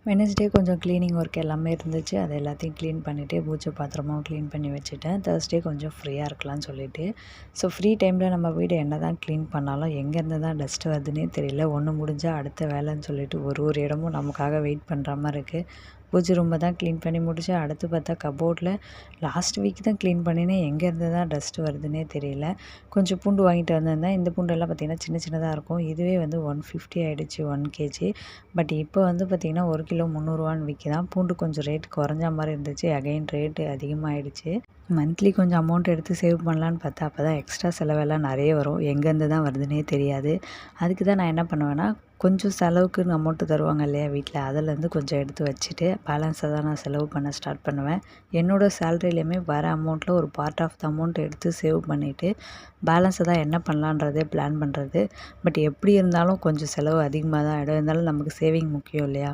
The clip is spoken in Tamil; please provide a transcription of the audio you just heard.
வெட்னஸ்டே கொஞ்சம் க்ளீனிங் ஒர்க் எல்லாமே இருந்துச்சு. அது எல்லாத்தையும் க்ளீன் பண்ணிவிட்டு பூஜை பாத்திரமும் க்ளீன் பண்ணி வச்சுட்டேன். தேர்ஸ்டே கொஞ்சம் ஃப்ரீயாக இருக்கலாம்னு சொல்லிட்டு. ஸோ ஃப்ரீ டைமில் நம்ம வீடு என்ன தான் க்ளீன் பண்ணாலும் எங்கேருந்து தான் டஸ்ட்டு வருதுன்னே தெரியல. ஒன்று முடிஞ்சா அடுத்த வேலைன்னு சொல்லிட்டு ஒரு இடமும் நமக்காக வெயிட் பண்ணுற மாதிரி இருக்குது. பூஜை ரூமை தான் க்ளீன் பண்ணி முடித்தேன். அடுத்து பார்த்தா கபோர்டில் லாஸ்ட் வீக் தான் க்ளீன் பண்ணினேன். எங்கேருந்து தான் டஸ்ட்டு வருதுன்னே தெரியல. கொஞ்சம் பூண்டு வாங்கிட்டு வந்திருந்தேன். இந்த பூண்டெல்லாம் பார்த்திங்கன்னா சின்ன சின்னதாக இருக்கும். இதுவே வந்து 150 ஆகிடுச்சு 1 கேஜி. பட் இப்போ வந்து பார்த்திங்கன்னா 1 கிலோ 300 விற்கிதான். பூண்டு கொஞ்சம் ரேட் குறைஞ்ச மாதிரி இருந்துச்சு. அகைன் ரேட்டு அதிகமாகிடுச்சு. மந்த்லி கொஞ்சம் அமௌண்ட் எடுத்து சேவ் பண்ணலான்னு பார்த்தா அப்போ தான் எக்ஸ்ட்ரா செலவெல்லாம் நிறைய வரும். எங்கேருந்து தான் வருதுன்னே தெரியாது. அதுக்கு தான் நான் என்ன பண்ணுவேன்னா, கொஞ்சம் செலவுக்குன்னு அமௌண்ட்டு தருவாங்க இல்லையா வீட்டில், அதிலேருந்து கொஞ்சம் எடுத்து வச்சுட்டு பேலன்ஸை தான் நான் செலவு பண்ண ஸ்டார்ட் பண்ணுவேன். என்னோடய சேலரியிலையுமே வர அமௌண்ட்டில் ஒரு பார்ட் ஆஃப் த அமௌண்ட் எடுத்து சேவ் பண்ணிவிட்டு பேலன்ஸை தான் என்ன பண்ணலான்றதே பிளான் பண்ணுறது. பட் எப்படி இருந்தாலும் கொஞ்சம் செலவு அதிகமாக தான் ஆகிடும். இருந்தாலும் நமக்கு சேவிங் முக்கியம் இல்லையா?